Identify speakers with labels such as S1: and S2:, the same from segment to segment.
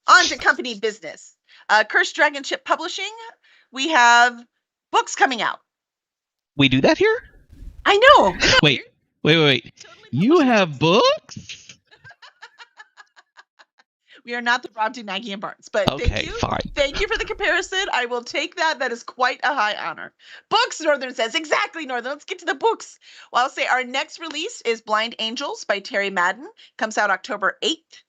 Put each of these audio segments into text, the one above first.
S1: On to company business. Cursed Dragon Ship Publishing. We have books coming out.
S2: We do that here?
S1: I know. Isn't that
S2: Wait,
S1: weird?
S2: wait.
S1: Totally
S2: You
S1: publishing
S2: have books?
S1: We are not the Rob Nagy and Barnes, but
S2: Okay,
S1: thank you.
S2: fine.
S1: Thank you for the comparison. I will take that. That is quite a high honor. Books, Northern says. Exactly, Northern. Let's get to the books. Well, I'll say our next release is Blind Angels by Terry Madden. Comes out October 8th.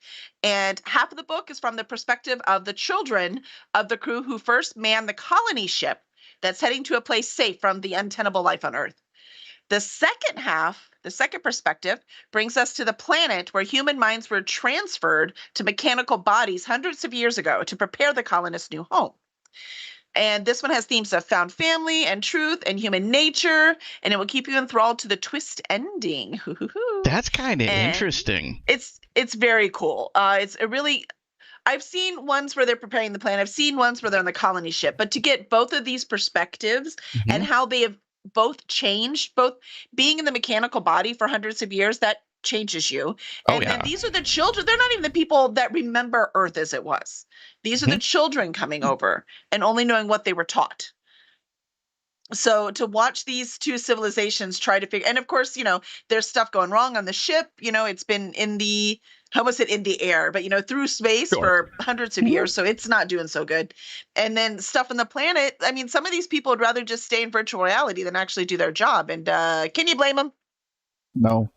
S1: And half of the book is from the perspective of the children of the crew who first manned the colony ship that's heading to a place safe from the untenable life on Earth. The second half, the second perspective, brings us to the planet where human minds were transferred to mechanical bodies hundreds of years ago to prepare the colonists' new home. And this one has themes of found family and truth and human nature, and it will keep you enthralled to the twist ending.
S2: That's kind of interesting.
S1: It's very cool. It's a really I've seen ones where they're preparing the planet. I've seen ones where they're on the colony ship, but to get both of these perspectives and how they have both changed, both being in the mechanical body for hundreds of years, that changes you. And then these are the children. They're not even the people that remember Earth as it was. These are the children coming over and only knowing what they were taught. So to watch these two civilizations try to figure, and of course, there's stuff going wrong on the ship. It's been in the, I almost said in the air, but through space for hundreds of years, so it's not doing so good. And then stuff on the planet. I mean, some of these people would rather just stay in virtual reality than actually do their job. And can you blame them?
S3: No.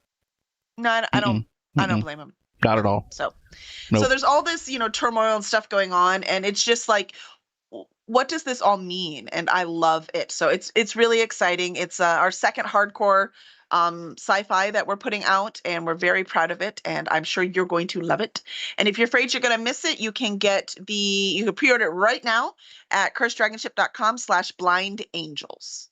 S1: No, I don't. I don't blame them.
S3: Not at all.
S1: So there's all this, turmoil and stuff going on, and it's just like, what does this all mean? And I love it. So it's really exciting. It's our second hardcore sci-fi that we're putting out, and we're very proud of it, and I'm sure you're going to love it. And if you're afraid you're going to miss it, you can pre-order it right now at curseddragonship.com/blindangels.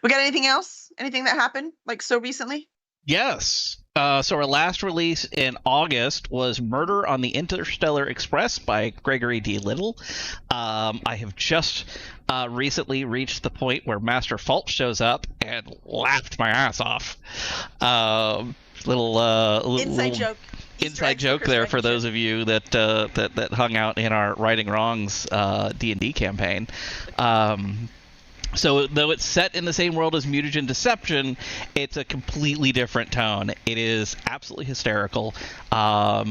S1: We got anything else? Anything that happened like so recently?
S2: Yes. So our last release in August was Murder on the Interstellar Express by Gregory D. Little. I have just recently reached the point where Master Fault shows up and laughed my ass off. Little inside joke there for those of you that hung out in our Righting Wrongs D&D campaign. So though it's set in the same world as Mutagen Deception, it's a completely different tone. It is absolutely hysterical. I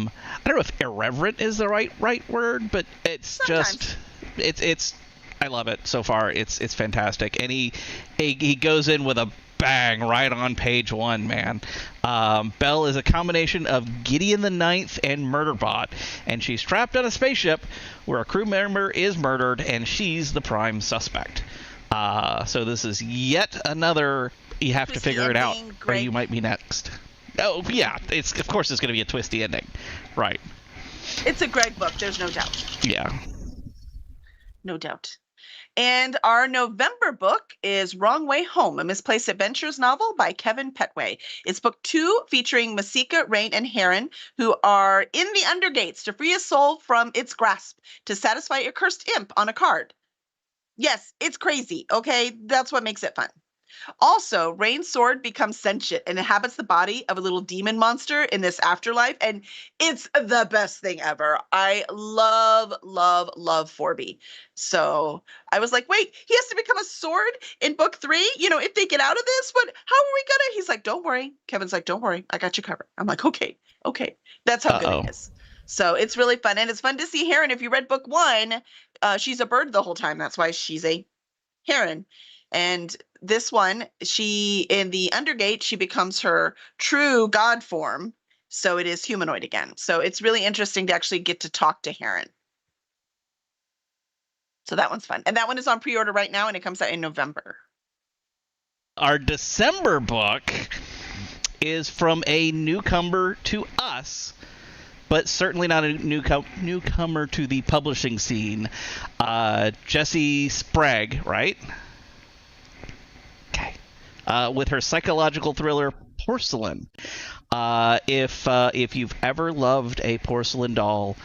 S2: don't know if irreverent is the right word, but it's sometimes. It's I love it so far. It's fantastic, and he goes in with a bang right on page 1, man. Belle is a combination of Gideon the Ninth and Murderbot, and she's trapped on a spaceship where a crew member is murdered, and she's the prime suspect. So this is yet another, you have to figure it out, or you might be next. Oh, yeah, of course it's going to be a twisty ending. Right.
S1: It's a Greg book, there's no doubt.
S2: Yeah.
S1: No doubt. And our November book is Wrong Way Home, a Misplaced Adventures novel by Kevin Petway. It's book 2 featuring Masika, Rain, and Heron, who are in the Undergates to free a soul from its grasp to satisfy a cursed imp on a card. Yes, it's crazy, okay? That's what makes it fun. Also, Rain's sword becomes sentient and inhabits the body of a little demon monster in this afterlife, and it's the best thing ever. I love, love, love Forby. So I was like, wait, he has to become a sword in book 3? If they get out of this, how are we gonna? He's like, don't worry. Kevin's like, don't worry, I got you covered. I'm like, okay. That's how good it is. So it's really fun, and it's fun to see Heron. If you read book 1, she's a bird the whole time. That's why she's a heron. And this one, she in the Undergate, she becomes her true god form. So it is humanoid again. So it's really interesting to actually get to talk to Heron. So that one's fun. And that one is on pre-order right now, and it comes out in November.
S2: Our December book is from a newcomer to us, but certainly not a newcomer to the publishing scene. Jessie Sprague, right? Okay. With her psychological thriller Porcelain. If you've ever loved a porcelain doll,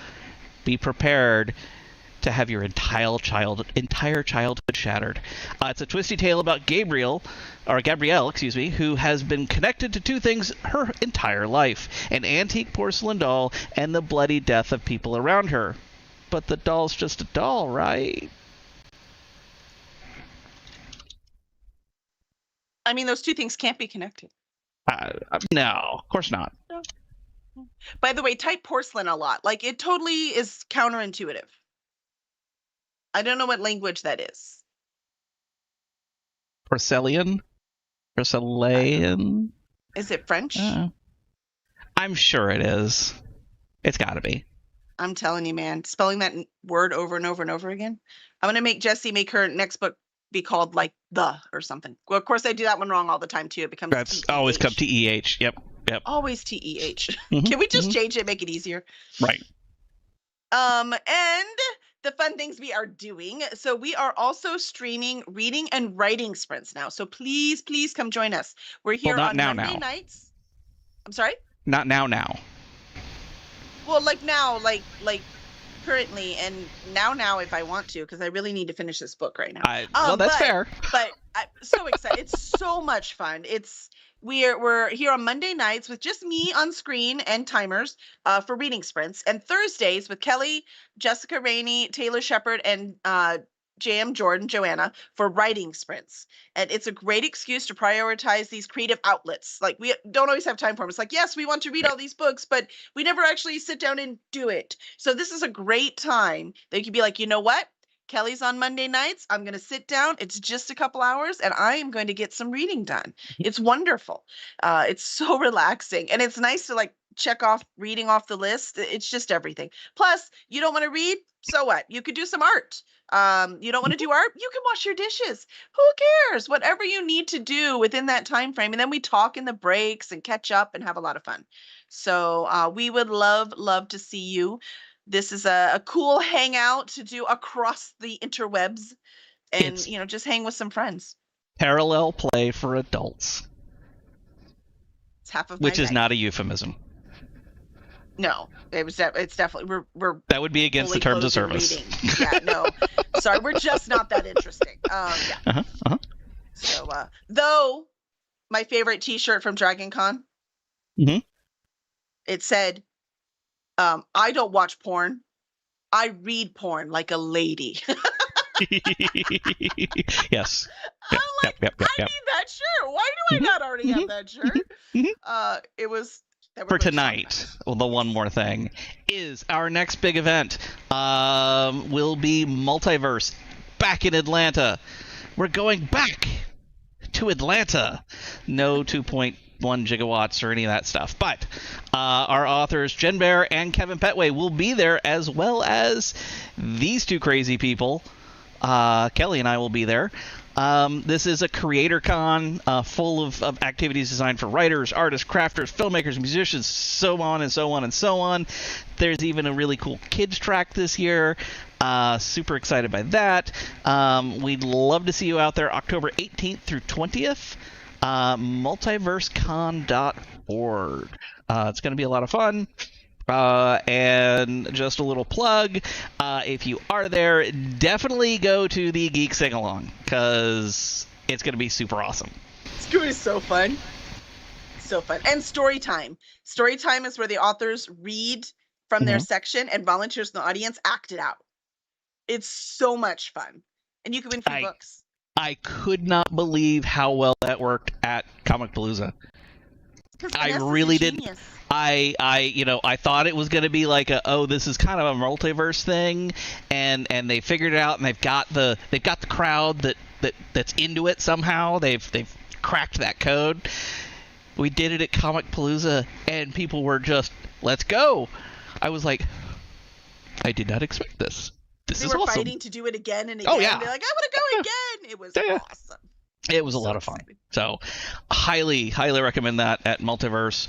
S2: be prepared to have your entire childhood shattered. It's a twisty tale about Gabrielle, who has been connected to two things her entire life: an antique porcelain doll and the bloody death of people around her. but the doll's just a doll, right?
S1: I mean, those two things can't be connected.
S2: No, of course not.
S1: No. By the way, type porcelain a lot. Like, it totally is counterintuitive. I don't know what language that is.
S2: Porcelain? Porcelain?
S1: Is it French?
S2: I'm sure it is. It's got to be.
S1: I'm telling you, man, spelling that word over and over and over again. I'm going to make Jessie make her next book be called like the or something. Well, of course, I do that one wrong all the time, too. It becomes
S2: That's
S1: T-E-H.
S2: always come T-E-H. Yep.
S1: Always T-E-H. Can we just change it, make it easier?
S2: Right.
S1: And the fun things we are doing. So we are also streaming reading and writing sprints now. So please come join us. We're here on Monday nights. I'm sorry?
S2: Not now.
S1: Well, like now, like currently, and now if I want to, because I really need to finish this book right now.
S2: Well, that's fair.
S1: But I'm so excited. It's so much fun. We're here on Monday nights with just me on screen and timers for reading sprints, and Thursdays with Kelly, Jessica Rainey, Taylor Shepard, and JM Joanna for writing sprints. And it's a great excuse to prioritize these creative outlets. Like, we don't always have time for them. It's like, yes, we want to read all these books, but we never actually sit down and do it. So this is a great time that you can be like, you know what? Kelly's on Monday nights. I'm going to sit down. It's just a couple hours and I am going to get some reading done. It's wonderful. It's so relaxing. And it's nice to like check off reading off the list. It's just everything. Plus, you don't want to read? So what? You could do some art. You don't want to do art? You can wash your dishes. Who cares? Whatever you need to do within that time frame. And then we talk in the breaks and catch up and have a lot of fun. So we would love to see you. This is a cool hangout to do across the interwebs and, just hang with some friends.
S2: Parallel play for adults.
S1: It's half of
S2: which is not a euphemism.
S1: No, it's definitely, we're
S2: that would be against the terms of service.
S1: Yeah, no, sorry, we're just not that interesting. Yeah. So, though my favorite t-shirt from Dragon Con, it said, I don't watch porn. I read porn like a lady.
S2: Yes.
S1: I'm like, I need that shirt. Why do I not already have that shirt? It was...
S2: For tonight, well, the one more thing is our next big event will be Multiverse back in Atlanta. We're going back to Atlanta. No 2.1 gigawatts or any of that stuff. But our authors, Jen Bear and Kevin Petway, will be there, as well as these two crazy people. Kelly and I will be there. This is a creator con full of activities designed for writers, artists, crafters, filmmakers, musicians, so on and so on and so on. There's even a really cool kids track this year. Super excited by that. We'd love to see you out there October 18th through 20th. Multiversecon.org. It's going to be a lot of fun. And just a little plug, if you are there, definitely go to the Geek Sing-Along, because it's going to be super awesome.
S1: It's going to be so fun. So fun. And story time. Story time is where the authors read from their section and volunteers in the audience act it out. It's so much fun. And you can win free books.
S2: I could not believe how well that worked at Comicpalooza. I really didn't. I thought it was going to be like this is kind of a multiverse thing, and they figured it out, and they've got the crowd that's into it somehow. They've cracked that code. We did it at Comicpalooza, and people were just, let's go. I was like, I did not expect this. This is awesome. They were
S1: fighting to do it again and again. Oh, yeah. They're like, I want to go again. It was awesome.
S2: It was a lot of fun. So, highly recommend that at Multiverse.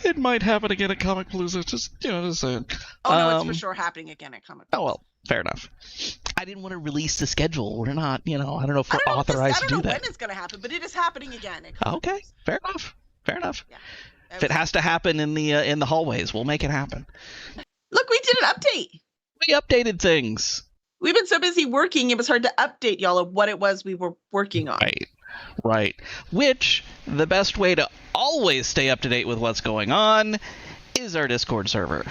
S2: It might happen again at Comicpalooza. Just saying.
S1: Oh, no, it's for sure happening again at Comicpalooza.
S2: Oh, well, fair enough. I didn't want to release the schedule. We're not, I don't know if we're authorized to do that.
S1: I don't know when it's going to happen, but it is happening again at Comicpalooza.
S2: Okay, fair enough. Yeah, if it has to happen in the hallways, we'll make it happen.
S1: Look, we did an update.
S2: We updated things.
S1: We've been so busy working, it was hard to update y'all of what it was we were working on.
S2: Right. Which, the best way to always stay up to date with what's going on is our Discord server.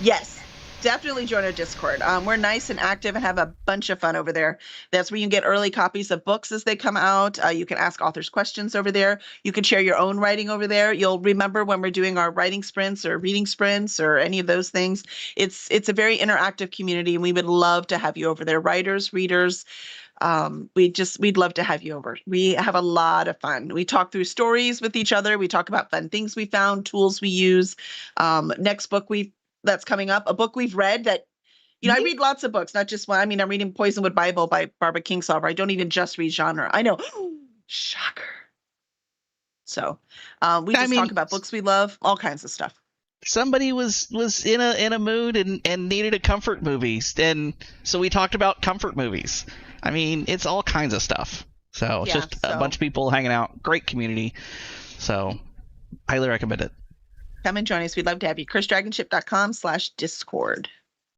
S1: Yes. Definitely join our Discord. We're nice and active and have a bunch of fun over there. That's where you can get early copies of books as they come out. You can ask authors questions over there. You can share your own writing over there. You'll remember when we're doing our writing sprints or reading sprints or any of those things. It's a very interactive community, and we would love to have you over there. Writers, readers, we'd love to have you over. We have a lot of fun. We talk through stories with each other. We talk about fun things we found, tools we use. Next book that's coming up, a book we've read that, I read lots of books, not just one. I mean, I'm reading Poisonwood Bible by Barbara Kingsolver. I don't even just read genre. I know. Shocker. So we just talk about books we love, all kinds of stuff.
S2: Somebody was in a mood and needed a comfort movie, and so we talked about comfort movies. I mean, it's all kinds of stuff. So it's just a bunch of people hanging out. Great community. So highly recommend it.
S1: Come and join us. We'd love to have you. CurseDragonship.com/Discord.